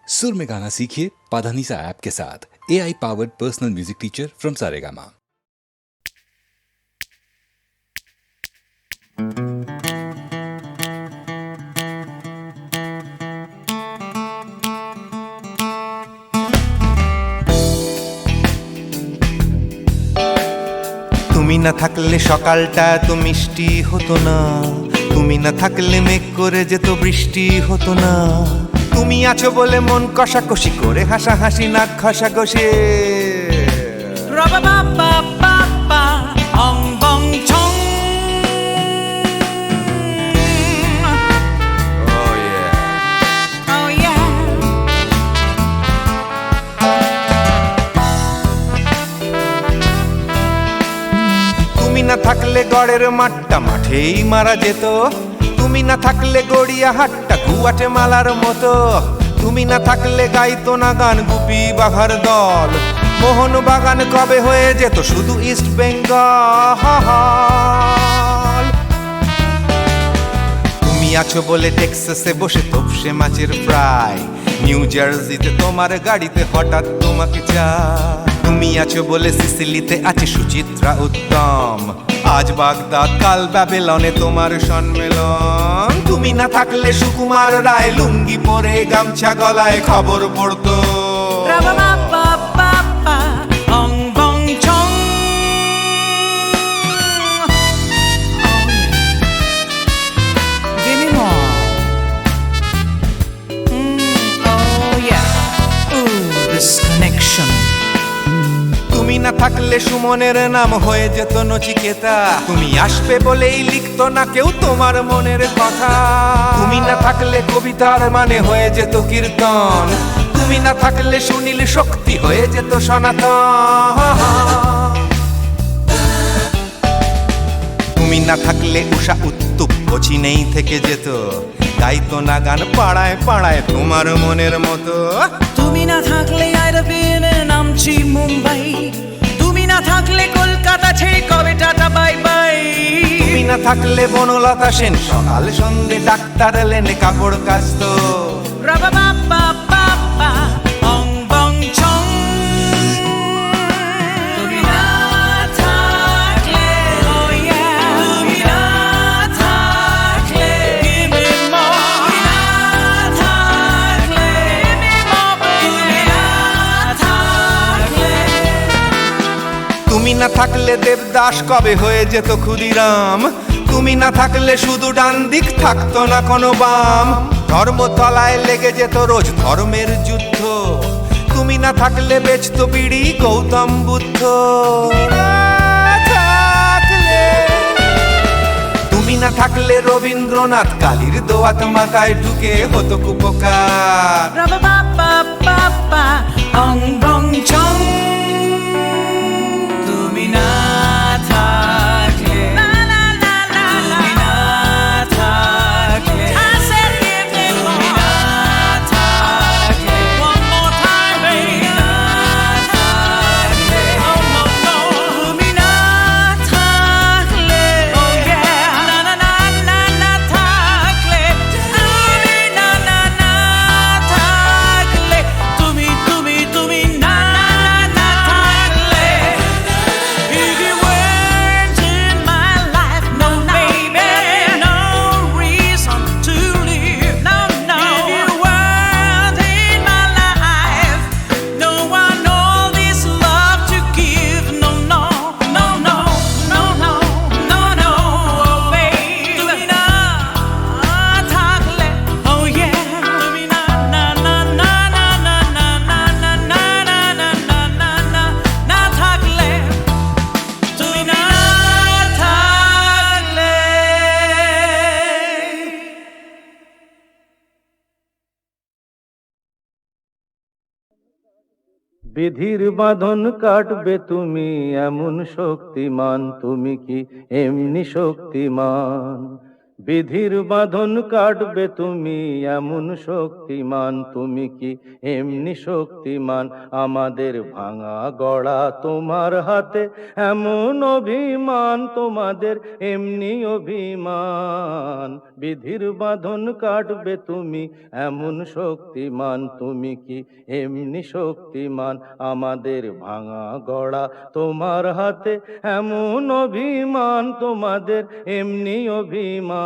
सुर में गाना सीखिए पाधानीसा ऐप के साथ। AI powered personal music teacher from Saregama. তুমি না থাকলে সকালটা এত মিষ্টি হতো না, তুমি না থাকলে মেঘ করে যেত বৃষ্টি হতো না। তুমি আছো বলে মন কষাকষি করে হাসাহাসি নাক ঘষাঘষি। তুমি না থাকলে গড়ের মাঠটা মাঠেই মারা যেত, তুমি না থাকলে গড়িয়া হাটটা গুয়াটে মালার মতো। তুমি না থাকলে গাইতো না গান গুপি বাঘার দল, মোহন বাগান কবে হয়ে যেত শুধু ইস্ট বেঙ্গল। তুমি আছো বলে টেক্সাসে বসে তোপসে মাছের ফ্রাই, নিউ জার্সিতে তোমার গাড়িতে হঠাৎ তোমাকে চাই। তুমি আছো বলে সিসিলিতে আছে সুচিত্রা উত্তম, আজ বাগদাদ কাল ব্যাবিলনে তোমার সম্মেলন। তুমি না থাকলে সুকুমার রায় লুঙ্গি পরে গামছা গলায় খবর পড়তো। তুমি না থাকলে সুমনের নাম হয়ে যেত নচিকেতা, তুমি আসবে বলেই লিখতো না কেউ তোমার মনের কথা। তুমি না থাকলে কবিতার মানে হয়ে যেত কীর্তন, তুমি না থাকলে সুনীল শক্তি হয়ে যেত সনাতন। তুমি না থাকলে উষা উত্তুপ কোচিনেই থেকে যেত, গাইতো না গান পাড়ায় পাড়ায় তোমার মনের মতো। তুমি না থাকলে নামছি মুম্বাই, তুমি না থাকলে কলকাতা ছেড়ে কবে টাটা বাই বাই। তুমি না থাকলে বনলতা সেন সকাল সন্ধে ডাক্তার লেনে কাপড় কাচতো। তুমি না থাকলে, তুমি না থাকলে, তুমি না থাকলে, তুমি না থাকলে। তুমি না থাকলে দেবদাস কবে হয়ে যেত ক্ষুদিরাম, তুমি না থাকলে শুধু ডান দিক থাকতো না কোনো বাম। ধর্মতলায় লেগে যেত রোজ ধর্মের যুদ্ধ, তুমি না থাকলে বেচতো বিড়ি গৌতম বুদ্ধ। তুমি না থাকলে রবীন্দ্রনাথ কালীর দোয়াত মাথায় ঢুকে হতো কুপকার। তুমি না থাকলে, তুমি না থাকলে, তুমি না থাকলে, তুমি না থাকলে, তুমি না থাকলে, না না না না না থাকলে, তুমি না না না থাকলে, তুমি তুমি তুমি না না না থাকলে। If you weren't in my life, no baby, no reason to live, no no. If you weren't in my life, no one all this love to give, no no no no no no no no, oh baby. তুমি না থাকলে, oh yeah, তুমি না না না না না না না না না না না না না না না না থাকলে, তুমি না থাকলে। বিধির বাঁধন কাটবে তুমি এমন শক্তিমান, তুমি কি এমনি শক্তিমান? বিধির বাঁধন কাটবে তুমি, এমন শক্তিমান তুমি কি এমনি শক্তিমান? আমাদের ভাঙা গড়া তোমার হাতে, এমন অভিমান তোমাদের এমনি অভিমান। বিধির বাঁধন কাটবে তুমি, এমন শক্তিমান তুমি কি এমনি শক্তিমান? আমাদের ভাঙা গড়া তোমার হাতে, এমন অভিমান তোমাদের এমনি অভিমান।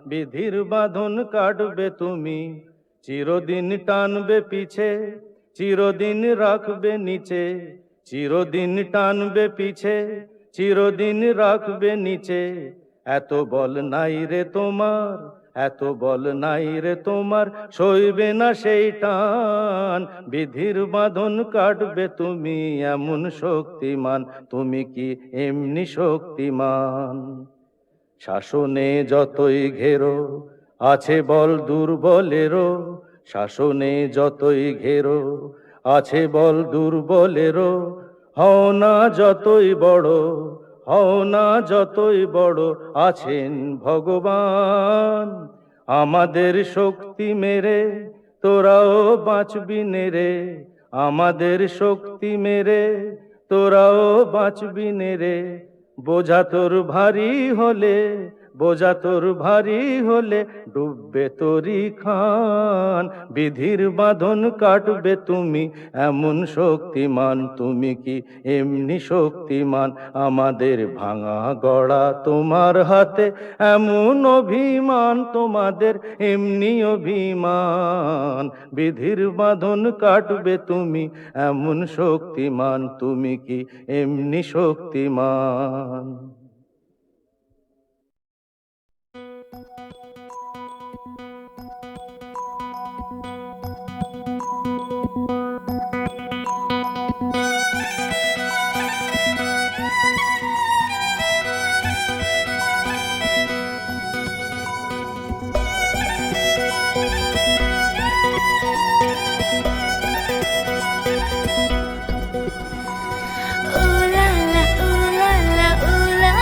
বিধির বাঁধন কাটবে তুমি, চিরদিন টানবে পিছে, চিরদিন রাখবে নিচে, চিরদিন টানবে পিছে, চিরদিন রাখবে নিচে। এত বল নাই রে তোমার, এত বল নাই রে তোমার, সইবে না সেই টান। বিধির বাঁধন কাটবে তুমি, এমন শক্তিমান তুমি কি এমনি শক্তিমান? শাসনে যতই ঘেরো আছে বল দুর্বলেরও, শাসনে যতই ঘেরো আছে বল দুর্বলেরও। হও না যতই বড়, হও না যতই বড়, আছেন ভগবান। আমাদের শক্তি মেরে তোরাও বাঁচবি নেরে, আমাদের শক্তি মেরে তোরাও বাঁচবি নেরে। বোঝা তোর ভারী হলে, বোঝা তোর ভারী হলে, ডুববে তোরি খান। বিধির বাঁধন কাটবে তুমি, এমন শক্তিমান তুমি কি এমনি শক্তিমান? আমাদের ভাঙা গড়া তোমার হাতে, এমন অভিমান তোমাদের এমনি অভিমান। বিধির বাঁধন কাটবে তুমি, এমন শক্তিমান তুমি কি এমনি শক্তিমান? Ooh la la, ooh la la, ooh la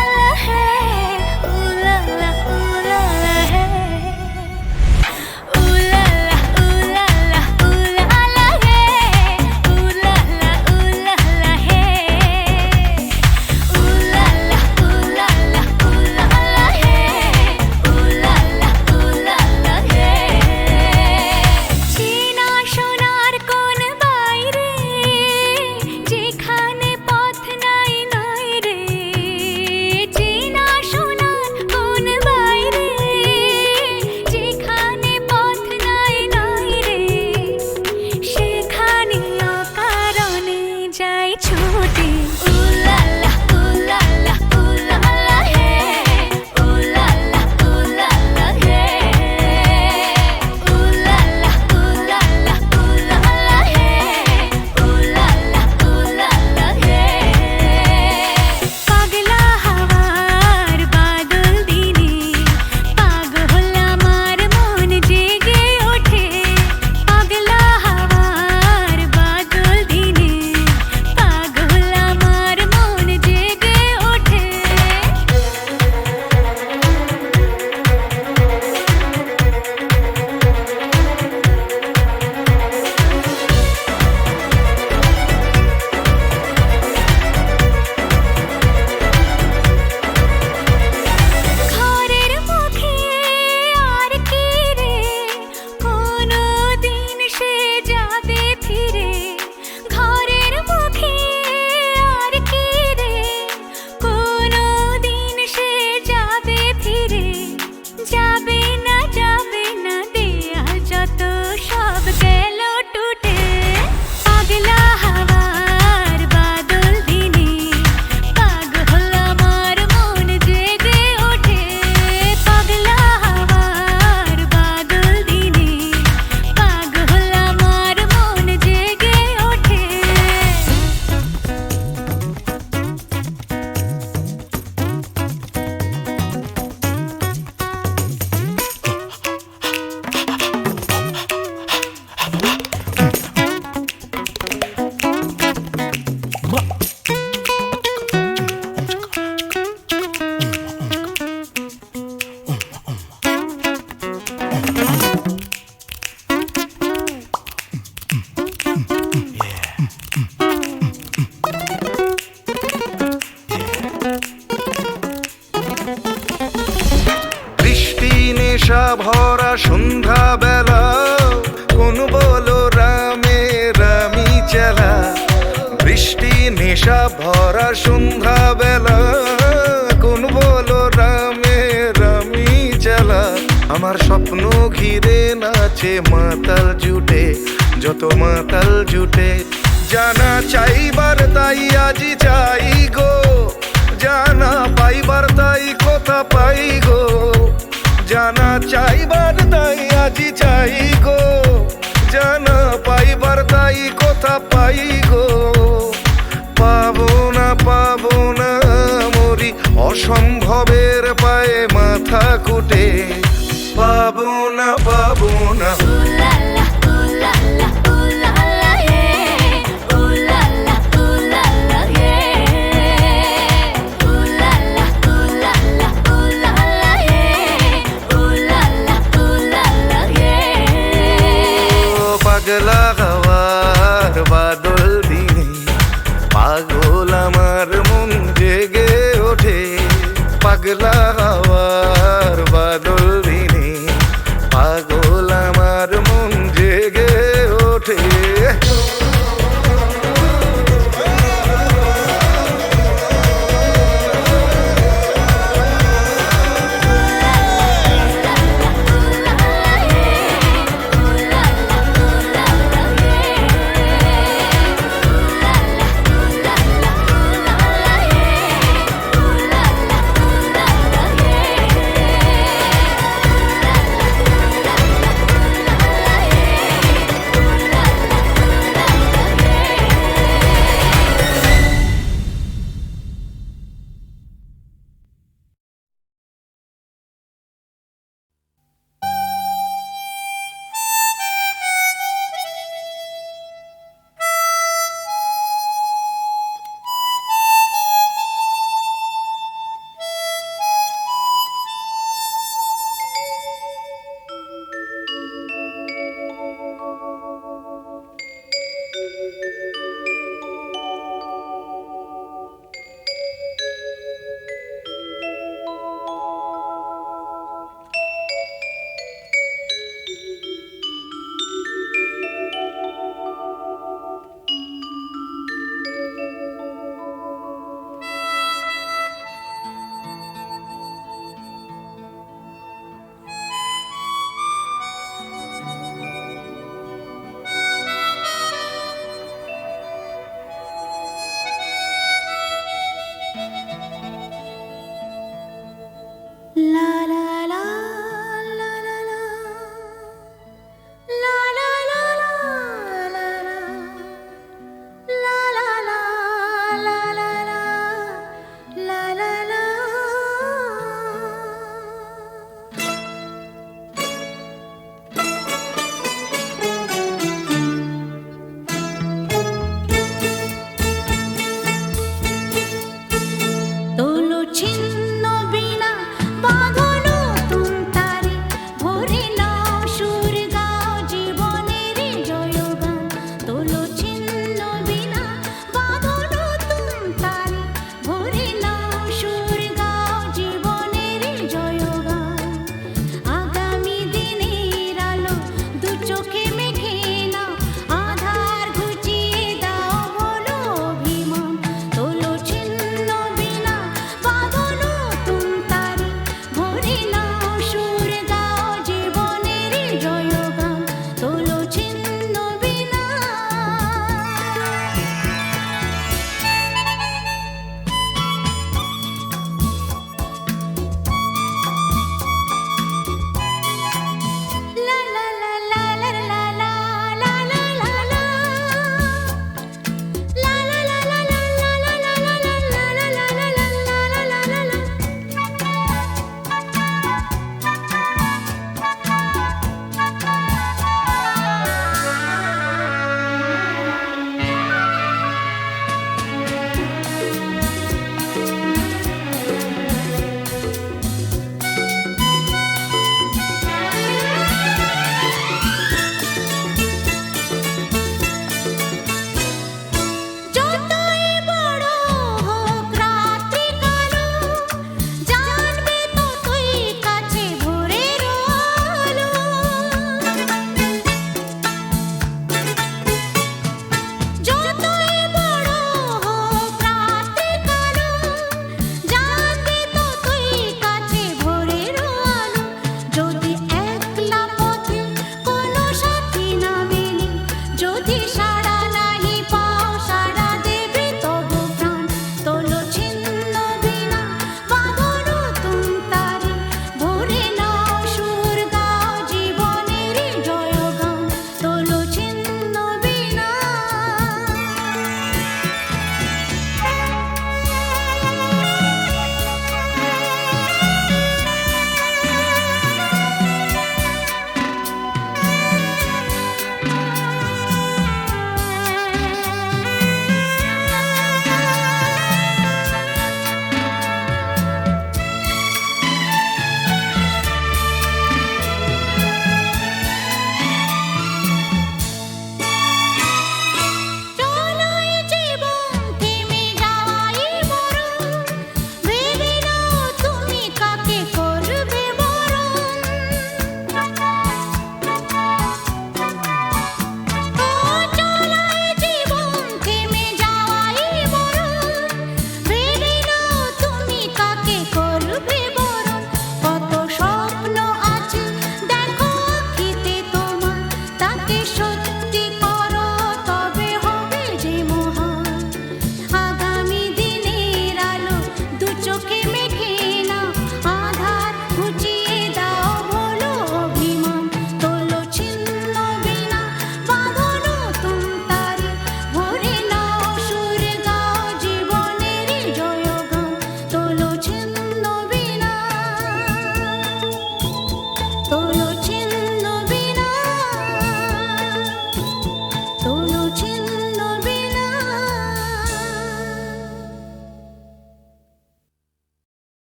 নেশা ভরা সন্ধ্যা বেলা কোন বলো রামে রামি চালা আমার স্বপ্ন ঘিরে নাচে মাতাল জুটে যত মাতাল জুটে জানা চাইবার তাই আজি চাই গো জানা পাইবার তাই কথা পাই গো জানা চাইবার তাই আজি চাই গো জানা পাইবার তাই কথা পাই গো পাবো না মরি অসম্ভবের পায়ে মাথা কুটে পাবো না পাগলা হওয়ার বাদল দিনে পাগল আমার মন জেগে ওঠে পাগলা হওয়ার বাদল দিনে পাগল আমার মন জেগে ওঠে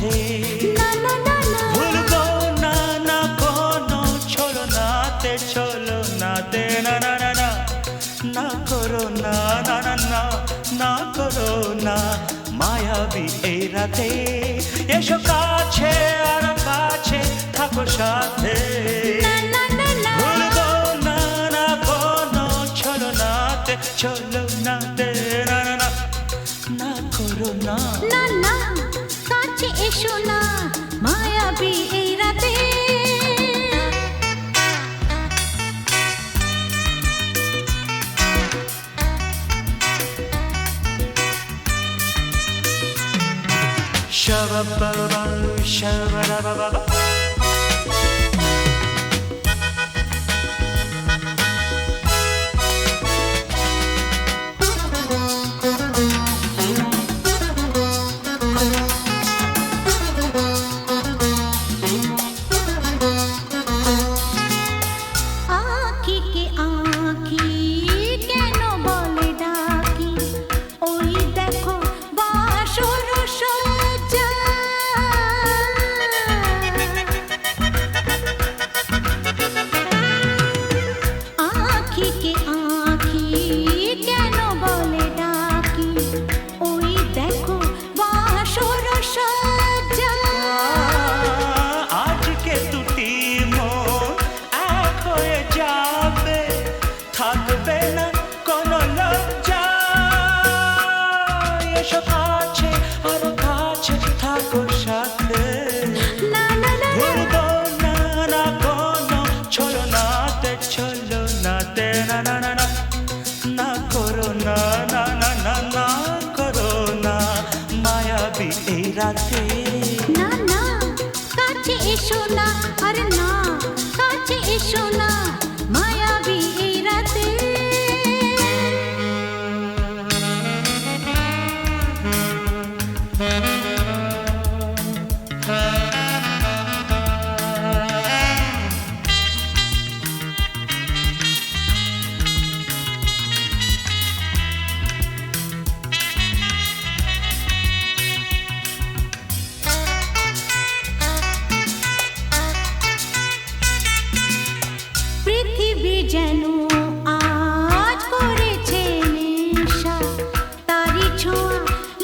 সাথে না না না না ভুলবো না না কোনো ছলো নাতে চলো নাতে না না না না না করো না না না না না করো না মায়াবী এই রাতে এসো কাছে আর কাছে থাকো সাথে না না না না ভুলবো না না কোনো ছলো নাতে চলো নাতে না না না না করো না না না কাছে এসো না মায়াবী এই রাতে Shabba-ba-ba, shabba-da-ba-ba-ba. আঁখি কে আঁখি কেন বলে ডাকি ওই দেখো বাসর সজ্জা আঁখি কে আঁখি কেন বলে ডাকি ওই দেখো বাসর সজ্জা আজকে দুটি মন এক হয়ে যাবে থাকবে না কোনো লজ্জা এসো কাছে আরো কাছে থাকো সাথে না না না ভুলবো না না কোনো চলো নাতে চলো নাতে না না না না না করো না না না না না করো না মায়াবী এই রাতে না না কাছে এসো না আরে না কাছে এসো না মায়াবী এই রাতে পৃথিবী যেন আজ করেছে নেশা তারি ছোঁয়া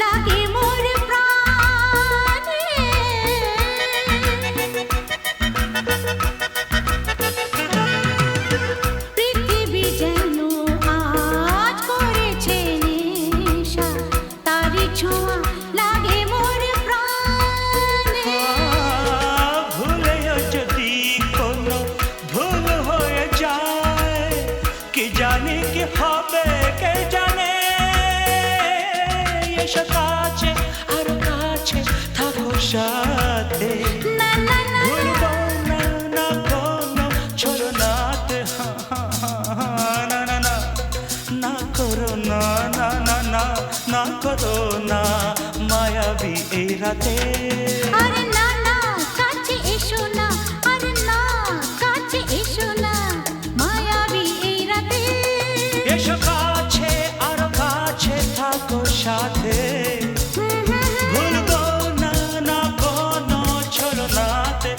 লাগে মোর প্রাণে পৃথিবী যেন আজ করেছে নেশা তারি ছোঁয়া লাগে মোর প্রাণে ভুলেও যদি কোনো ভুল হয়ে যায় কি জানি কি হবে কে জানে এসো কাছে আরো কাছে থাকো সাথে না না না ভুলবো না না কোনো চলো নাতে না না না না করো না না না না না করো না মায়াবী এই রাতে আরে না না কাছে এসো না আরে না কাছে এসো না মায়াবী এই রাতে এসো কাছে আরো কাছে থাকো সাথে ভুলবো না না কোনো চলো নাতে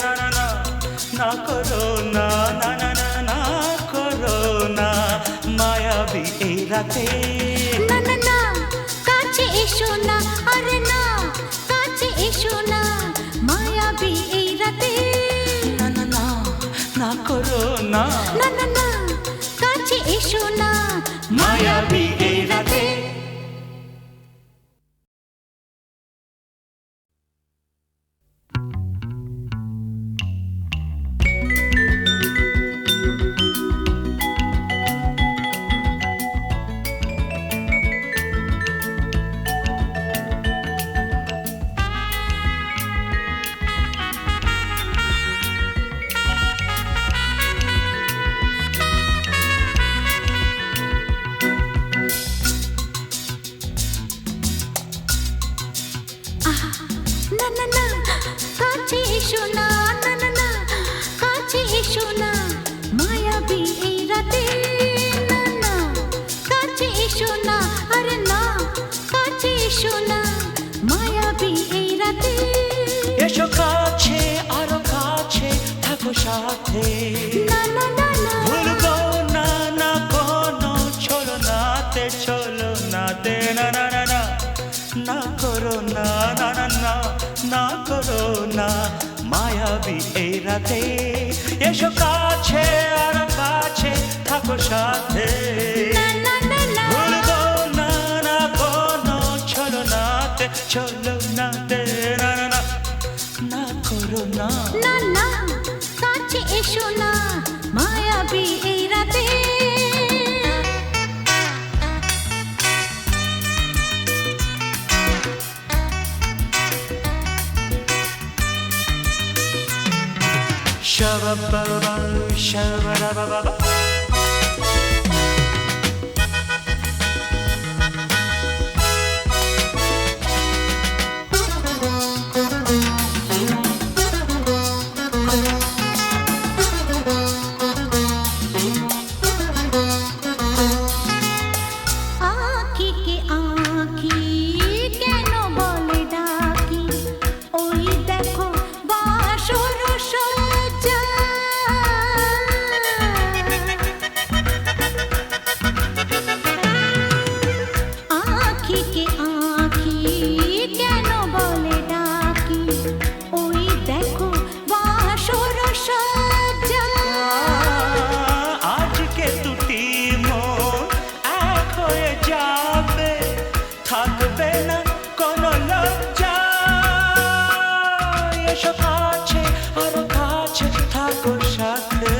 না না না না করো না না না না না করো না মায়াবী এই রাতে না না না কাছে এসো না আরে না কাছে এসো না মায়াবী এই রাতে না না না না করো না না না না কাছে এসো না মায়াবী এই রাতে না না না কাছে এসো না না না না কাছে এসো না মায়াবী এই রাতে না না কাছে এসো না আরে না কাছে এসো না মায়াবী সাথে না না না না ভুলবো না না কোনো ছলনাতে ছলনাতে না না না না না করো না না না না না করো না মায়াবী এই রাতে এসো কাছে আর কাছে থাকো সাথে না না না না ভুলবো না না কোনো ছলনাতে ছলনাতে না না না না করো না না না কাছে এসো না মায়াবী এই রাতে Shabba-ba-ba, shabba-da-ba-ba-ba. আঁখি কে আঁখি কেন বলে ডাকি ওই দেখো বাসর সজ্জা আঁখি কে আঁখি কেন বলে ডাকি ওই দেখো বাসর সজ্জা আজকে দুটি মন এক হয়ে যাবে থাকবে না কোনো লজ্জা এসো কাছে আরো কাছে থাকো সাথে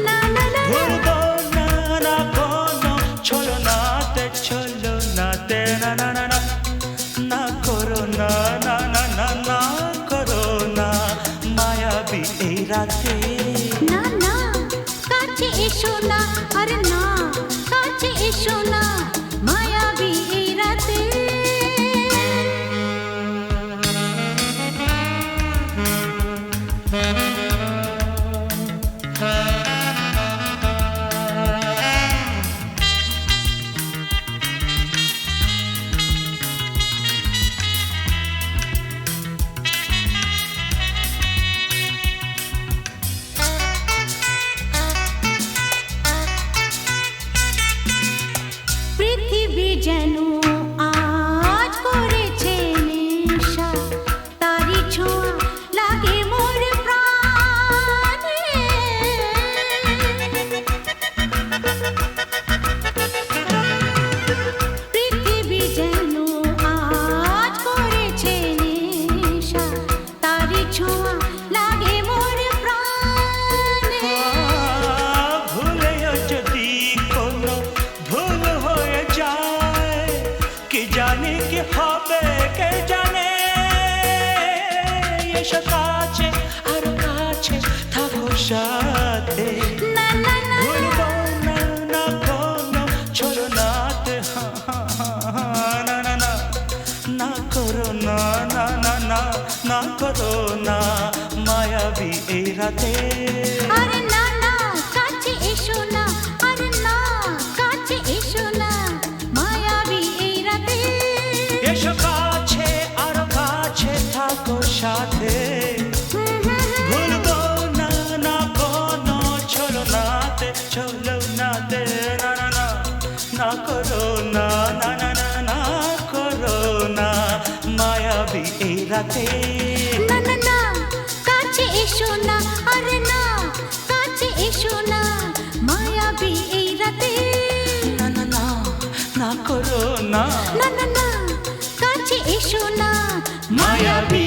না না না ভুলবো না না কোনো ছলনাতে ছলনাতে না না না না না করো না না না না না করো না মায়াবী এই রাতে না না কাছে এসো না আরে না কাছে এসো না মায়াবী এই রাতে পৃথিবী যেন আজ করেছে নেশা তারি ছোঁয়া লাগে মোর প্রাণে পৃথিবী যেন আজ করেছে নেশা তারি ছোঁয়া লাগে মোর প্রাণে ভুলেও যদি কোনো ভুল হয়ে যায় কি জানি কি হবে কে জানে এসো কাছে আর কাছে থাকো সাথে না না না ভুলবো না না কোনো ছলনাতে না না না না করো না না না না না করো না মায়াবী এই রাতে আরে না না কাছে এসো না আরে না কাছে এসো না মায়াবী এই রাতে এসো কাছে আর কাছে থাকো সাথে ভুলবো না না কোনো ছলনাতে ছলনাতে না না না না করো না না না না না করো না মায়াবী এই রাতে না না না কাছে এসো না আরে না কাছে এসো না মায়াবী এই রাতে না না না না করো না না না না কাছে এসো না মায়াবী